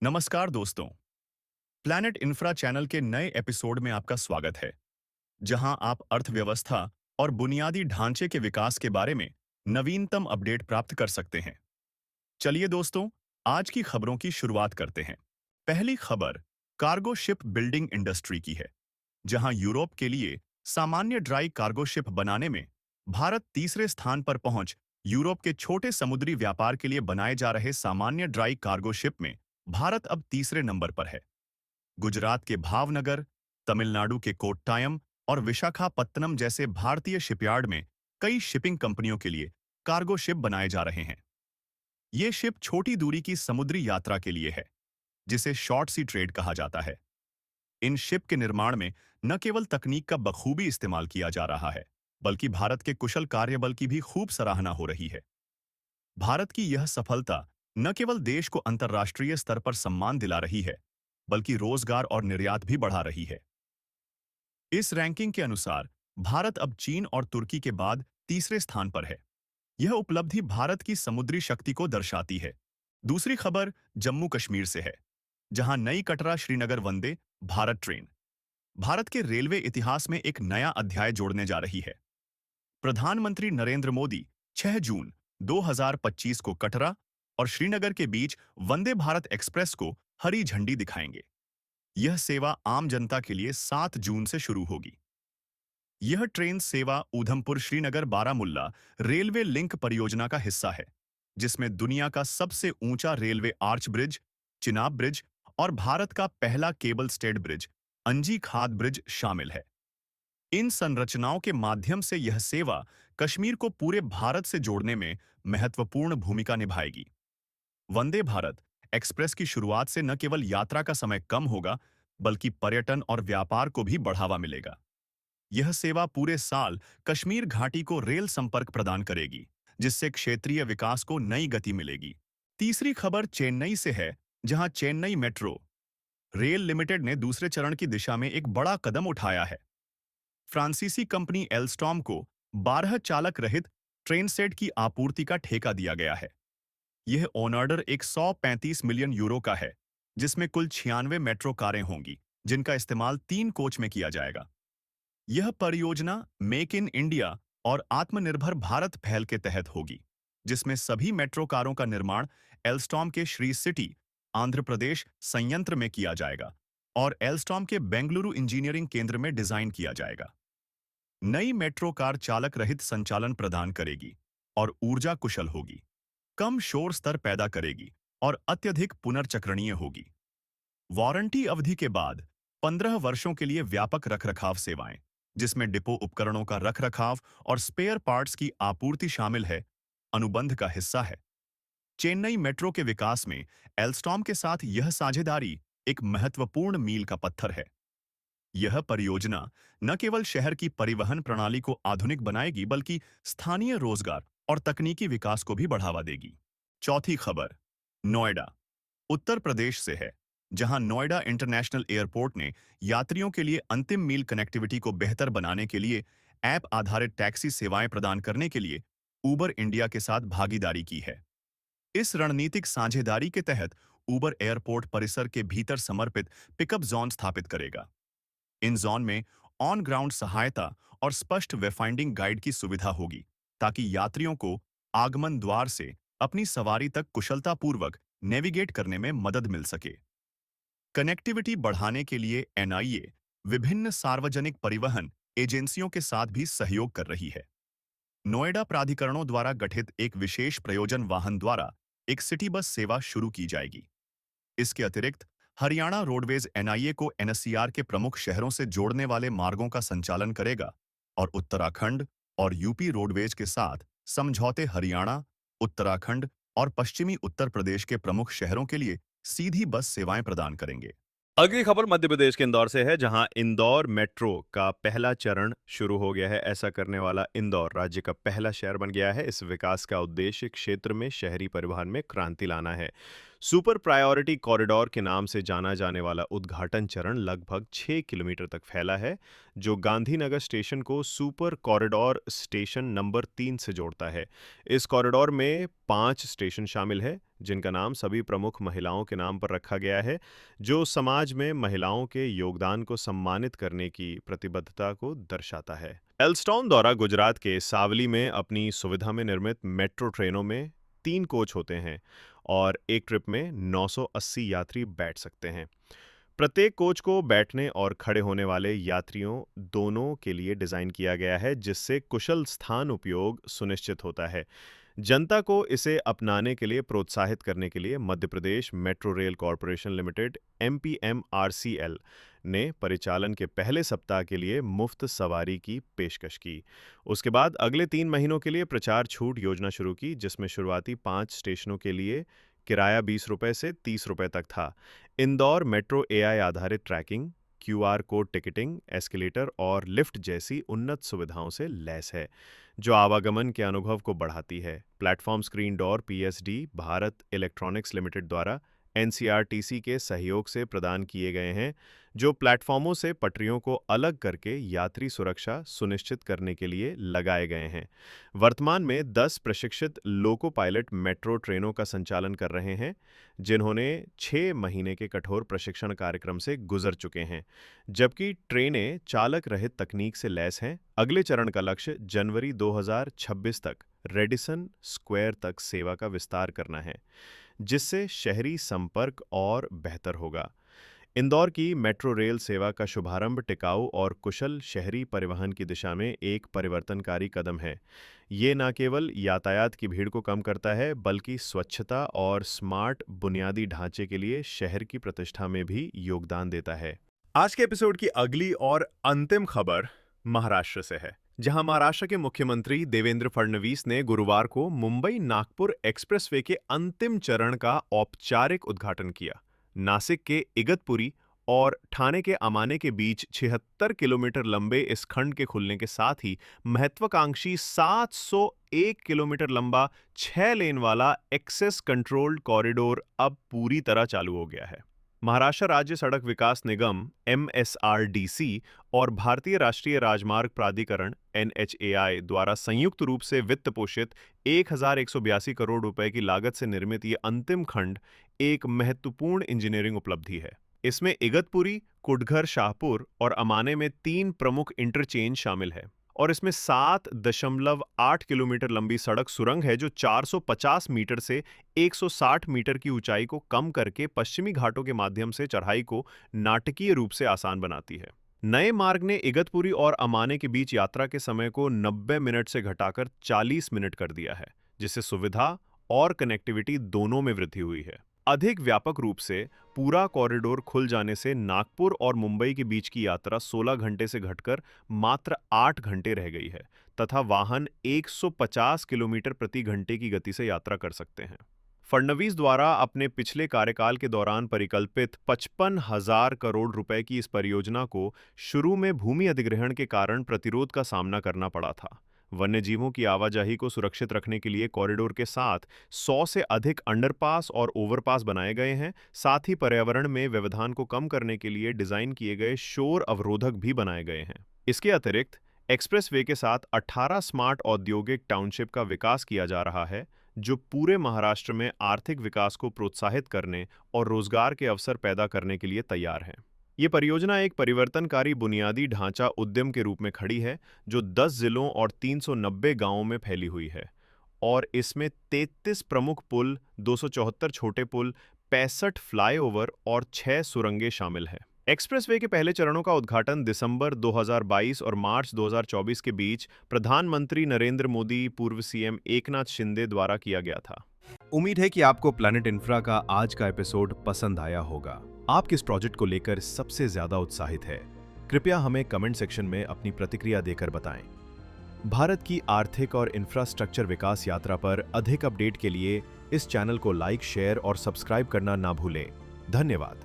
नमस्कार दोस्तों। Planet infra channel के नए एपिसोड में आपका स्वागत है, जहां आप अर्थव्यवस्था और बुनियादी ढांचे के विकास के बारे में नवीनतम अपडेट प्राप्त कर सकते हैं। चलिए दोस्तों, आज की खबरों की शुरुआत करते हैं। पहली खबर कार्गो शिप बिल्डिंग इंडस्ट्री की है, जहां यूरोप के लिए सामान्य ड्राई कार्गो शिप बनाने में भारत तीसरे स्थान पर पहुंच यूरोप के छोटे समुद्री व्यापार के लिए बनाए जा रहे सामान्य ड्राई कार्गो शिप में भारत अब तीसरे नंबर पर है। गुजरात के भावनगर, तमिलनाडु के कोट्टायम और विशाखापत्तनम जैसे भारतीय शिपयार्ड में कई शिपिंग कंपनियों के लिए कार्गो शिप बनाए जा रहे हैं। ये शिप छोटी दूरी की समुद्री यात्रा के लिए है, जिसे शॉर्ट सी ट्रेड कहा जाता है। इन शिप के निर्माण में न केवल तकनीक का बखूबी इस्तेमाल किया जा रहा है, बल्कि भारत के कुशल कार्यबल की भी खूब सराहना हो रही है। भारत की यह सफलता न केवल देश को अंतर्राष्ट्रीय स्तर पर सम्मान दिला रही है, बल्कि रोजगार और निर्यात भी बढ़ा रही है। इस रैंकिंग के अनुसार भारत अब चीन और तुर्की के बाद तीसरे स्थान पर है। यह उपलब्धि भारत की समुद्री शक्ति को दर्शाती है। दूसरी खबर जम्मू कश्मीर से है, जहां नई कटरा श्रीनगर वंदे भारत ट्रेन भारत के रेलवे इतिहास में एक नया अध्याय जोड़ने जा रही है। प्रधानमंत्री नरेंद्र मोदी 6 जून 2025 को कटरा और श्रीनगर के बीच वंदे भारत एक्सप्रेस को हरी झंडी दिखाएंगे। यह सेवा आम जनता के लिए 7 जून से शुरू होगी। यह ट्रेन सेवा ऊधमपुर श्रीनगर बारामुल्ला रेलवे लिंक परियोजना का हिस्सा है, जिसमें दुनिया का सबसे ऊंचा railway arch bridge, Chenab bridge और भारत का पहला केबल स्टेड ब्रिज, अंजी खाद ब्रिज शामिल है। इन संरचनाओं के माध्यम से यह सेवा कश्मीर को पूरे भारत से जोड़ने में महत्वपूर्ण भूमिका निभाएगी। वंदे भारत एक्सप्रेस की शुरुआत से न केवल यात्रा का समय कम होगा, बल्कि पर्यटन और व्यापार को भी बढ़ावा मिलेगा। यह सेवा पूरे साल कश्मीर घाटी को रेल संपर्क प्रदान करेगी, जिससे क्षेत्रीय विकास को नई गति मिलेगी। तीसरी खबर चेन्नई से है, जहां चेन्नई मेट्रो रेल लिमिटेड ने दूसरे चरण की दिशा में एक बड़ा कदम उठाया है। फ्रांसीसी कंपनी एल्स्टॉम को 12 चालक रहित ट्रेन सेट की आपूर्ति का ठेका दिया गया है। यह ऑर्डर 135 मिलियन यूरो का है, जिसमें कुल 96 मेट्रो कारें होंगी, जिनका इस्तेमाल 3 कोच में किया जाएगा। यह परियोजना मेक इन इंडिया और आत्मनिर्भर भारत पहल के तहत होगी, जिसमें सभी मेट्रो कारों का निर्माण एल्स्टॉम के श्री सिटी, आंध्र प्रदेश संयंत्र में किया जाएगा और एल्स्टॉम के बेंगलुरु इंजीनियरिंग केंद्र में डिजाइन किया जाएगा। नई मेट्रो कार चालक रहित संचालन प्रदान करेगी और ऊर्जा कुशल होगी, कम शोर स्तर पैदा करेगी और अत्यधिक पुनर्चक्रणीय होगी। वारंटी अवधि के बाद 15 वर्षों के लिए व्यापक रखरखाव सेवाएं, जिसमें डिपो उपकरणों का रखरखाव और स्पेयर पार्ट्स की आपूर्ति शामिल है, अनुबंध का हिस्सा है। चेन्नई मेट्रो के विकास में एल्स्टॉम के साथ यह साझेदारी एक महत्वपूर्ण मील का पत्थर है। यह परियोजना न केवल शहर की परिवहन प्रणाली को आधुनिक बनाएगी, बल्कि स्थानीय रोजगार और तकनीकी विकास को भी बढ़ावा देगी। चौथी खबर नोएडा, उत्तर प्रदेश से है, जहां नोएडा इंटरनेशनल एयरपोर्ट ने यात्रियों के लिए अंतिम मील कनेक्टिविटी को बेहतर बनाने के लिए ऐप आधारित टैक्सी सेवाएं प्रदान करने के लिए उबर इंडिया के साथ भागीदारी की है। इस रणनीतिक साझेदारी के तहत उबर एयरपोर्ट परिसर के भीतर समर्पित पिकअप जोन स्थापित करेगा। इन जोन में ऑन ग्राउंड सहायता और स्पष्ट वेफाइंडिंग गाइड की सुविधा होगी, ताकि यात्रियों को आगमन द्वार से अपनी सवारी तक कुशलतापूर्वक नेविगेट करने में मदद मिल सके। कनेक्टिविटी बढ़ाने के लिए एनआईए विभिन्न सार्वजनिक परिवहन एजेंसियों के साथ भी सहयोग कर रही है। नोएडा प्राधिकरणों द्वारा गठित एक विशेष प्रयोजन वाहन द्वारा एक सिटी बस सेवा शुरू की जाएगी। इसके अतिरिक्त हरियाणा रोडवेज एनआईए को एनसीआर के प्रमुख शहरों से जोड़ने वाले मार्गों का संचालन करेगा और उत्तराखंड और यूपी रोडवेज के साथ समझौते हरियाणा, उत्तराखंड और पश्चिमी उत्तर प्रदेश के प्रमुख शहरों के लिए सीधी बस सेवाएं प्रदान करेंगे। अगली खबर मध्य प्रदेश के इंदौर से है, जहां इंदौर मेट्रो का पहला चरण शुरू हो गया है। ऐसा करने वाला इंदौर राज्य का पहला शहर बन गया है। इस विकास का उद्देश्य क्षेत्र में शहरी परिवहन में क्रांति लाना है। सुपर प्रायोरिटी कॉरिडोर के नाम से जाना जाने वाला उद्घाटन चरण लगभग 6 किलोमीटर तक फैला है, जो गांधीनगर स्टेशन को सुपर कॉरिडोर स्टेशन नंबर 3 से जोड़ता है। इस कॉरिडोर में 5 स्टेशन शामिल है, जिनका नाम सभी प्रमुख महिलाओं के नाम पर रखा गया है, जो समाज में महिलाओं के योगदान को सम्मानित करने की प्रतिबद्धता को दर्शाता है। एल्स्टॉन द्वारा गुजरात के सावली में अपनी सुविधा में निर्मित मेट्रो ट्रेनों में 3 कोच होते हैं और एक ट्रिप में 980 यात्री बैठ सकते हैं। प्रत्येक कोच को बैठने और खड़े होने वाले यात्रियों दोनों के लिए डिज़ाइन किया गया है, जिससे कुशल स्थान उपयोग सुनिश्चित होता है। जनता को इसे अपनाने के लिए प्रोत्साहित करने के लिए Madhya Pradesh metro rail corporation limited MPMRCL ने परिचालन के पहले सप्ताह के लिए मुफ्त सवारी की पेशकश की। उसके बाद अगले 3 महीनों के लिए प्रचार छूट योजना शुरू की, जिसमें शुरुआती 5 स्टेशनों के लिए किराया 20 रुपए से 30 रुपए तक था। इंदौर मेट्रो AI आधारित tracking, QR code ticketing, escalator और लिफ्ट जैसी उन्नत सुविधाओं से लैस है, जो आवागमन के अनुभव को बढ़ाती है। Platform screen door PSD Bharat electronics limited द्वारा NCRTC के सहयोग से प्रदान किए गए हैं, जो प्लेटफॉर्मों से पटरियों को अलग करके यात्री सुरक्षा सुनिश्चित करने के लिए लगाए गए हैं। वर्तमान में 10 प्रशिक्षित लोको पायलट मेट्रो ट्रेनों का संचालन कर रहे हैं, जिन्होंने 6 महीने के कठोर प्रशिक्षण कार्यक्रम से गुजर चुके हैं, जबकि ट्रेनें चालक रहित तकनीक से लैस हैं। अगले चरण का लक्ष्य जनवरी 2026 तक रेडिसन स्क्वायर तक सेवा का विस्तार करना है, जिससे शहरी संपर्क और बेहतर होगा। इंदौर की मेट्रो रेल सेवा का शुभारंभ टिकाऊ और कुशल शहरी परिवहन की दिशा में एक परिवर्तनकारी कदम है। ये न केवल यातायात की भीड़ को कम करता है, बल्कि स्वच्छता और स्मार्ट बुनियादी ढांचे के लिए शहर की प्रतिष्ठा में भी योगदान देता है। आज के एपिसोड की अगली और अंतिम खबर महाराष्ट्र से है, जहां महाराष्ट्र के मुख्यमंत्री देवेंद्र फडणवीस ने गुरुवार को मुंबई नागपुर एक्सप्रेसवे के अंतिम चरण का औपचारिक उद्घाटन किया। नासिक के इगतपुरी और ठाणे के अमाने के बीच 76 किलोमीटर लंबे इस खंड के खुलने के साथ ही महत्वाकांक्षी 701 किलोमीटर लंबा 6 लेन वाला एक्सेस कंट्रोल्ड कॉरिडोर अब पूरी तरह चालू हो गया है। महाराष्ट्र राज्य सड़क विकास निगम MSRDC और भारतीय राष्ट्रीय राजमार्ग प्राधिकरण NHAI द्वारा संयुक्त रूप से वित्त पोषित 1182 करोड़ रुपए की लागत से निर्मित ये अंतिम खंड एक महत्वपूर्ण इंजीनियरिंग उपलब्धि है। इसमें इगतपुरी, कुटघर, शाहपुर और अमाने में 3 प्रमुख इंटरचेंज शामिल है और इसमें 7.8 किलोमीटर लंबी सड़क सुरंग है, जो 450 मीटर से 160 मीटर की ऊंचाई को कम करके पश्चिमी घाटों के माध्यम से चढ़ाई को नाटकीय रूप से आसान बनाती है। नए मार्ग ने इगतपुरी और अमाने के बीच यात्रा के समय को 90 मिनट से घटाकर 40 मिनट कर दिया है, जिससे सुविधा और कनेक्टिविटी दोनों में वृद्धि हुई है। अधिक व्यापक रूप से पूरा कॉरिडोर खुल जाने से नागपुर और मुंबई के बीच की यात्रा 16 घंटे से घटकर मात्र 8 घंटे रह गई है तथा वाहन 150 किलोमीटर प्रति घंटे की गति से यात्रा कर सकते हैं। फडणवीस द्वारा अपने पिछले कार्यकाल के दौरान परिकल्पित 55,000 करोड़ रुपए की इस परियोजना को शुरू में भूमि अधिग्रहण के कारण प्रतिरोध का सामना करना पड़ा था। वन्यजीवों की आवाजाही को सुरक्षित रखने के लिए कॉरिडोर के साथ 100 से अधिक अंडरपास और ओवरपास बनाए गए हैं। साथ ही पर्यावरण में व्यवधान को कम करने के लिए डिजाइन किए गए शोर अवरोधक भी बनाए गए हैं। इसके अतिरिक्त एक्सप्रेसवे के साथ 18 स्मार्ट औद्योगिक टाउनशिप का विकास किया जा रहा है, जो पूरे महाराष्ट्र में आर्थिक विकास को प्रोत्साहित करने और रोजगार के अवसर पैदा करने के लिए तैयार है। ये परियोजना एक परिवर्तनकारी बुनियादी ढांचा उद्यम के रूप में खड़ी है, जो 10 जिलों और 390 गांवों में फैली हुई है और इसमें 33 प्रमुख पुल, 274 छोटे पुल, 65 फ्लाईओवर और 6 सुरंगें शामिल हैं। एक्सप्रेसवे के पहले चरणों का उद्घाटन दिसंबर 2022 और मार्च 2024 के बीच प्रधानमंत्री नरेंद्र मोदी, पूर्व CM एकनाथ शिंदे द्वारा किया गया था। उम्मीद है कि आपको प्लैनेट इंफ्रा का आज का एपिसोड पसंद आया होगा। आप किस प्रोजेक्ट को लेकर सबसे ज्यादा उत्साहित है? कृपया हमें कमेंट सेक्शन में अपनी प्रतिक्रिया देकर बताएं। भारत की आर्थिक और इंफ्रास्ट्रक्चर विकास यात्रा पर अधिक अपडेट के लिए इस चैनल को लाइक, शेयर और सब्सक्राइब करना ना भूलें। धन्यवाद।